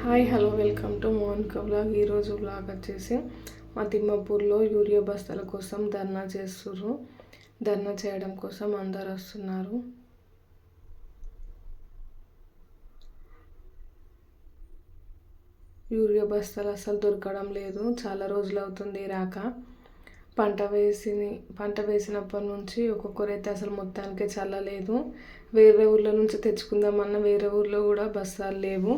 Hi hello welcome to Monika vlog. ఈరోజు vlog వచ్చేసి మా తిమ్మాపూర్లో యూరియా బస్తాల కోసం ధర్నా చేస్తుర్రు. ధర్నా చేయడం కోసం అందరు వస్తున్నారు. యూరియా బస్తాలు అసలు దొరకడం లేదు, చాలా రోజులు అవుతుంది రాక. పంట వేసినప్పటి నుంచి ఒక్కొక్కరైతే అసలు మొత్తానికే చల్లలేదు. వేరే ఊర్ల నుంచి తెచ్చుకుందామన్నా వేరే ఊర్లో కూడా బస్తాలు లేవు.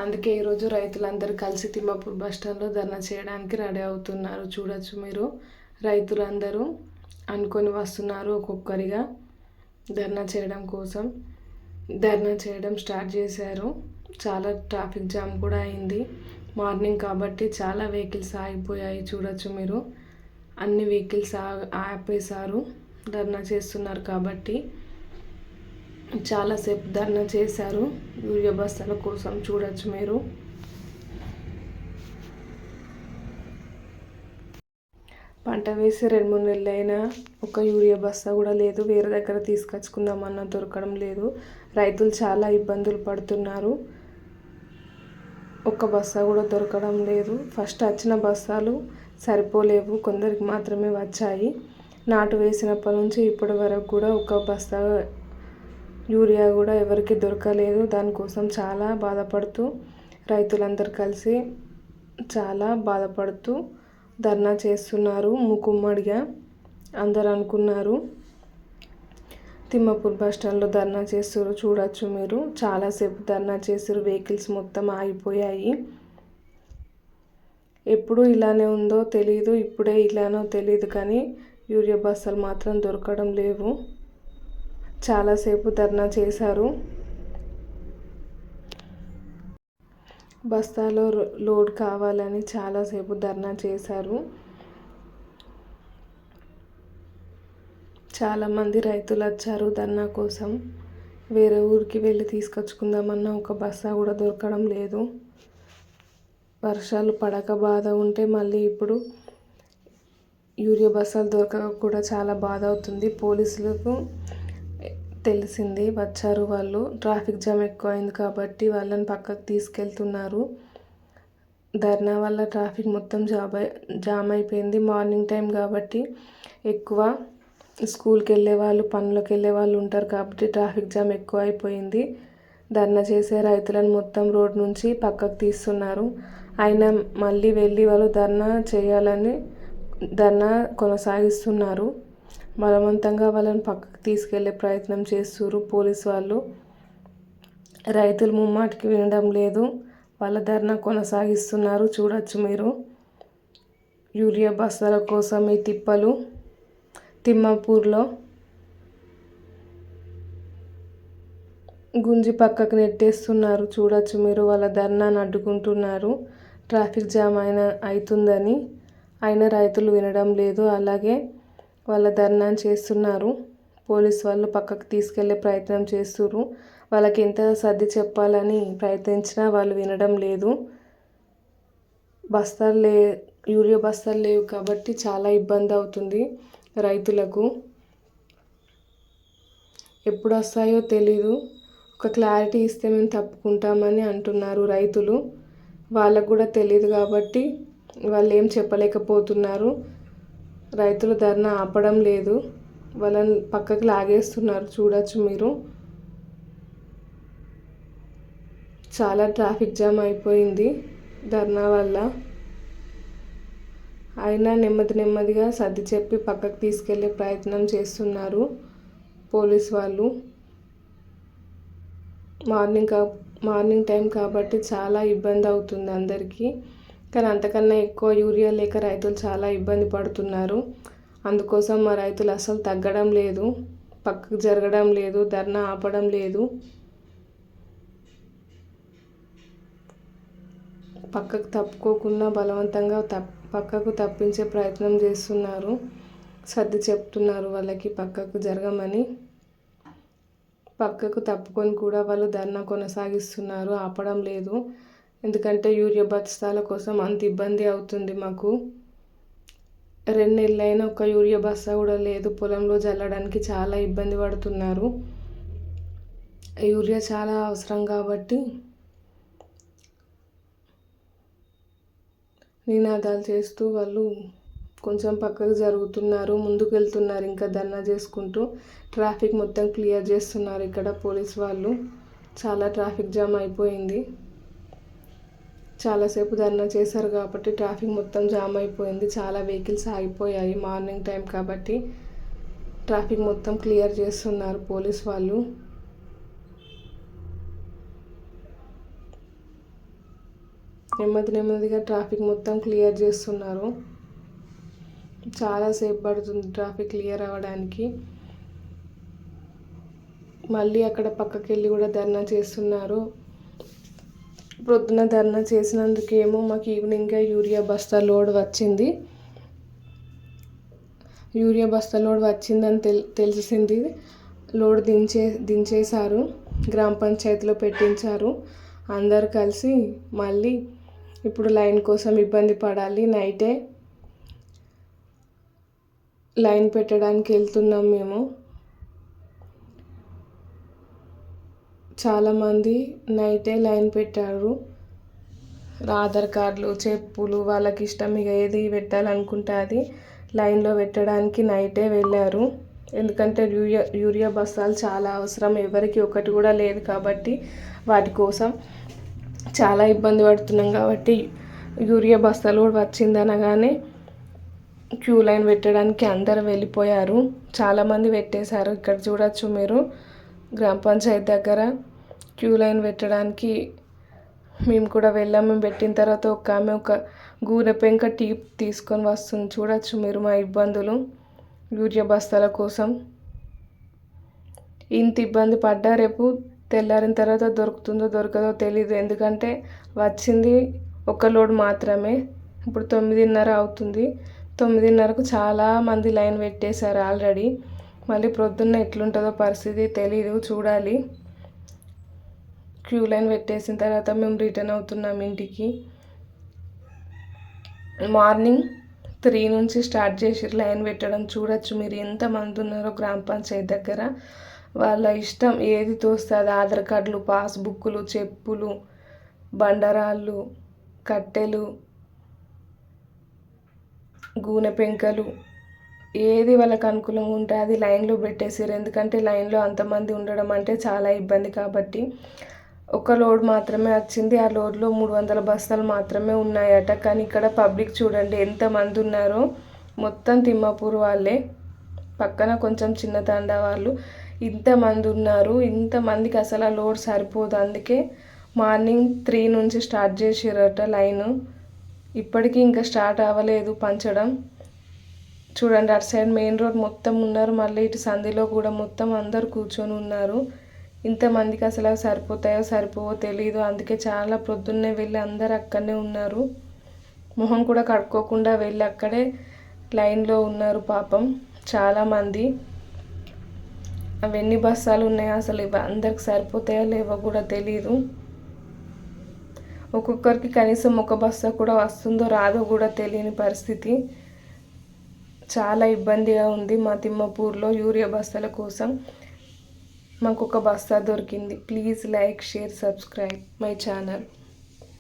అందుకే ఈరోజు రైతులందరూ కలిసి తిమ్మాపూర్ బస్టాండ్లో ధర్నా చేయడానికి రెడీ అవుతున్నారు. చూడొచ్చు మీరు, రైతులందరూ అనుకొని వస్తున్నారు ఒక్కొక్కరిగా ధర్నా చేయడం కోసం. ధర్నా చేయడం స్టార్ట్ చేశారు. చాలా ట్రాఫిక్ జామ్ కూడా అయింది. మార్నింగ్ కాబట్టి చాలా వెహికల్స్ ఆగిపోయాయి. చూడొచ్చు మీరు, అన్ని వెహికల్స్ ఆపేశారు ధర్నా చేస్తున్నారు కాబట్టి. చాలాసేపు ధర్నా చేశారు యూరియా బస్తాల కోసం. చూడొచ్చు మీరు, పంట వేసి 2-3 నెలలు అయినా ఒక యూరియా బస్తా కూడా లేదు. వేరే దగ్గర తీసుకొచ్చుకుందామన్నా దొరకడం లేదు. రైతులు చాలా ఇబ్బందులు పడుతున్నారు. ఒక్క బస్తా కూడా దొరకడం లేదు. ఫస్ట్ వచ్చిన బస్తాలు సరిపోలేవు, కొందరికి మాత్రమే వచ్చాయి. నాటు వేసినప్పటి నుంచి ఇప్పటి వరకు కూడా ఒక బస్తా యూరియా కూడా ఎవరికి దొరకలేదు. దానికోసం చాలా బాధపడుతూ రైతులందరూ కలిసి చాలా బాధపడుతూ ధర్నా చేస్తున్నారు. మూకుమ్మడిగా అందరు అనుకున్నారు తిమ్మాపూర్ బస్టాండ్లో ధర్నా చేస్తారు. చూడొచ్చు మీరు, చాలాసేపు ధర్నా చేస్తారు. వెహికల్స్ మొత్తం ఆగిపోయాయి. ఎప్పుడు ఇలానే ఉందో తెలీదు, ఇప్పుడే ఇలానో తెలీదు, కానీ యూరియా బస్తాలు మాత్రం దొరకడం లేవు. చాలాసేపు ధర్నా చేశారు. బస్తాలో లోడ్ కావాలని చాలాసేపు ధర్నా చేశారు. చాలామంది రైతులు వచ్చారు ధర్నా కోసం. వేరే ఊరికి వెళ్ళి తీసుకొచ్చుకుందామన్నా ఒక బస్తా కూడా దొరకడం లేదు. వర్షాలు పడక బాధ ఉంటే మళ్ళీ ఇప్పుడు యూరియా బస్తాలు దొరకక కూడా చాలా బాధ అవుతుంది. పోలీసులకు తెలిసింది, వచ్చారు వాళ్ళు. ట్రాఫిక్ జామ్ ఎక్కువ అయింది కాబట్టి వాళ్ళని పక్కకు తీసుకెళ్తున్నారు. ధర్నా వల్ల ట్రాఫిక్ మొత్తం జామ్ అయిపోయింది. మార్నింగ్ టైం కాబట్టి ఎక్కువ స్కూల్కి వెళ్ళే వాళ్ళు, పనులకు వెళ్ళే వాళ్ళు ఉంటారు కాబట్టి ట్రాఫిక్ జామ్ ఎక్కువ అయిపోయింది. ధర్నా చేసే రైతులను మొత్తం రోడ్ నుంచి పక్కకు తీస్తున్నారు. అయినా మళ్ళీ వెళ్ళి వాళ్ళు ధర్నా చేయాలని ధర్నా కొనసాగిస్తున్నారు. బలవంతంగా వాళ్ళని పక్కకు తీసుకెళ్లే ప్రయత్నం చేస్తున్నారు పోలీసు వాళ్ళు. రైతులు ముమ్మాటికి వినడం లేదు, వాళ్ళ ధర్నా కొనసాగిస్తున్నారు. చూడొచ్చు మీరు, యూరియా బస్తాల కోసం ఈ తిప్పలు తిమ్మాపూర్లో. గుంజి పక్కకు నెట్టేస్తున్నారు. చూడొచ్చు మీరు, వాళ్ళ ధర్నాను అడ్డుకుంటున్నారు. ట్రాఫిక్ జామ్ అవుతుందని అయినా రైతులు వినడం లేదు. అలాగే వాళ్ళ ధర్నాను చేస్తున్నారు. పోలీసు వాళ్ళు పక్కకు తీసుకెళ్లే ప్రయత్నం చేస్తున్నారు. వాళ్ళకి ఎంత సర్ది చెప్పాలని ప్రయత్నించినా వాళ్ళు వినడం లేదు. యూరియా బస్తాలు లేవు కాబట్టి చాలా ఇబ్బంది అవుతుంది రైతులకు. ఎప్పుడు వస్తాయో తెలీదు. ఒక క్లారిటీ ఇస్తే మేము తప్పుకుంటామని అంటున్నారు రైతులు. వాళ్ళకు కూడా తెలియదు కాబట్టి వాళ్ళు ఏం చెప్పలేకపోతున్నారు. రైతులు ధర్నా ఆపడం లేదు, వాళ్ళని పక్కకు లాగేస్తున్నారు. చూడొచ్చు మీరు, చాలా ట్రాఫిక్ జామ్ అయిపోయింది ధర్నా వల్ల. అయినా నెమ్మదిగా సర్ది చెప్పి పక్కకు తీసుకెళ్లే ప్రయత్నం చేస్తున్నారు పోలీస్ వాళ్ళు. మార్నింగ్ టైం కాబట్టి చాలా ఇబ్బంది అవుతుంది అందరికీ. కానీ అంతకన్నా ఎక్కువ యూరియా లేక రైతులు చాలా ఇబ్బంది పడుతున్నారు. అందుకోసం మా రైతులు అసలు తగ్గడం లేదు, పక్కకు జరగడం లేదు, ధర్నా ఆపడం లేదు. పక్కకు తప్పుకోకుండా బలవంతంగా పక్కకు తప్పించే ప్రయత్నం చేస్తున్నారు. సర్ది చెప్తున్నారు వాళ్ళకి పక్కకు జరగమని. పక్కకు తప్పుకొని కూడా వాళ్ళు ధర్నా కొనసాగిస్తున్నారు, ఆపడం లేదు. ఎందుకంటే యూరియా బస్తాల కోసం అంత ఇబ్బంది అవుతుంది మాకు. 2 నెలలు అయినా ఒక యూరియా బస్తా కూడా లేదు. పొలంలో జల్లడానికి చాలా ఇబ్బంది పడుతున్నారు. యూరియా చాలా అవసరం కాబట్టి నినాదాలు చేస్తూ వాళ్ళు కొంచెం పక్కకు జరుగుతున్నారు, ముందుకు వెళ్తున్నారు. ఇంకా ధర్నా చేసుకుంటూ ట్రాఫిక్ మొత్తం క్లియర్ చేస్తున్నారు ఇక్కడ పోలీస్ వాళ్ళు. చాలా ట్రాఫిక్ జామ్ అయిపోయింది. చాలాసేపు ధర్నా చేశారు కాబట్టి ట్రాఫిక్ మొత్తం జామ్ అయిపోయింది. చాలా వెహికల్స్ ఆగిపోయాయి. మార్నింగ్ టైం కాబట్టి ట్రాఫిక్ మొత్తం క్లియర్ చేస్తున్నారు పోలీస్ వాళ్ళు. నెమ్మదిగా ట్రాఫిక్ మొత్తం క్లియర్ చేస్తున్నారు. చాలాసేపు పడుతుంది ట్రాఫిక్ క్లియర్ అవ్వడానికి. మళ్ళీ అక్కడ పక్కకి వెళ్ళి కూడా ధర్నా చేస్తున్నారు. ప్రొద్దున ధర్నా చేసినందుకేమో మాకు ఈవినింగ్గా యూరియా బస్తా లోడ్ వచ్చింది. యూరియా బస్తా లోడ్ వచ్చిందని తెలిసింది. లోడ్ దించేశారు. గ్రామ పంచాయతీలో పెట్టించారు. అందరు కలిసి మళ్ళీ ఇప్పుడు లైన్ కోసం ఇబ్బంది పడాలి. నైటే లైన్ పెట్టడానికి వెళ్తున్నాం మేము. చాలామంది నైటే లైన్ పెట్టారు. ఆధార్ కార్డులు, చెప్పులు, వాళ్ళకి ఇష్టం ఇక ఏది పెట్టాలనుకుంటే అది లైన్లో పెట్టడానికి నైటే వెళ్ళారు. ఎందుకంటే యూరియా బస్తాలు చాలా అవసరం. ఎవరికి ఒకటి కూడా లేదు కాబట్టి వాటి కోసం చాలా ఇబ్బంది పడుతున్నాం. కాబట్టి యూరియా బస్తాలు కూడా వచ్చిందనగానే క్యూ లైన్ పెట్టడానికి అందరూ వెళ్ళిపోయారు. చాలామంది పెట్టేశారు. ఇక్కడ చూడొచ్చు మీరు గ్రామ పంచాయతీ దగ్గర క్యూ లైన్ పెట్టడానికి మేము కూడా వెళ్ళాము. మేము పెట్టిన తర్వాత ఒక గూనె పెంక టీ తీసుకొని వస్తుంది. చూడొచ్చు మీరు మా ఇబ్బందులు యూరియా బస్తాల కోసం. ఇంత ఇబ్బంది పడ్డా రేపు తెల్లారిన తర్వాత దొరుకుతుందో దొరకదో తెలీదు. ఎందుకంటే వచ్చింది ఒక లోడ్ మాత్రమే. ఇప్పుడు 9:30 అవుతుంది. 9:30కు చాలామంది లైన్ పెట్టేశారు ఆల్రెడీ. మళ్ళీ ప్రొద్దున్న ఎట్లుంటుందో పరిస్థితి తెలీదు, చూడాలి. క్యూ లైన్ పెట్టేసిన తర్వాత మేము రిటర్న్ అవుతున్నాం ఇంటికి. మార్నింగ్ 3 నుంచి స్టార్ట్ చేసి లైన్ పెట్టడం. చూడొచ్చు మీరు ఎంతమంది ఉన్నారో గ్రామ పంచాయతీ దగ్గర. వాళ్ళ ఇష్టం ఏది తోస్తుంది, ఆధార్ కార్డులు, పాస్బుక్లు, చెప్పులు, బండరాళ్ళు, కట్టెలు, గూనె పెంకలు, ఏది వాళ్ళకి అనుకూలంగా ఉంటే అది లైన్లో పెట్టేసారు. ఎందుకంటే లైన్లో అంతమంది ఉండడం అంటే చాలా ఇబ్బంది కాబట్టి. ఒక లోడ్ మాత్రమే వచ్చింది. ఆ లోడ్లో 300 బస్తాలు మాత్రమే ఉన్నాయట. కానీ ఇక్కడ పబ్లిక్ చూడండి ఎంతమంది ఉన్నారో. మొత్తం తిమ్మాపూర్ వాళ్ళే, పక్కన కొంచెం చిన్న తండా వాళ్ళు. ఇంతమంది ఉన్నారు. ఇంతమందికి అసలు ఆ లోడ్ సరిపోదు. అందుకే మార్నింగ్ 3 నుంచి స్టార్ట్ చేసారట లైను. ఇప్పటికీ ఇంకా స్టార్ట్ అవ్వలేదు పంచడం. చూడండి అటు సైడ్ మెయిన్ రోడ్ మొత్తం ఉన్నారు. మళ్ళీ ఇటు సంధిలో కూడా మొత్తం అందరు కూర్చొని ఉన్నారు. ఇంతమందికి అసలు సరిపోతాయో సరిపోవో తెలీదు. అందుకే చాలా ప్రొద్దున్నే వెళ్ళి అందరు అక్కడనే ఉన్నారు. మొహం కూడా కడుక్కోకుండా వెళ్ళి అక్కడే లైన్లో ఉన్నారు పాపం చాలామంది. అవి ఎన్ని బస్తాలు ఉన్నాయో అసలు ఇవి అందరికి సరిపోతాయో లేవో కూడా తెలీదు. ఒక్కొక్కరికి కనీసం ఒక బస్తా కూడా వస్తుందో రాదో కూడా తెలియని పరిస్థితి. చాలా ఇబ్బందిగా ఉంది మా తిమ్మాపూర్లో యూరియా బస్తాల కోసం. మాకు ఒక బస్తా దొరికింది. Please like, share, subscribe my channel.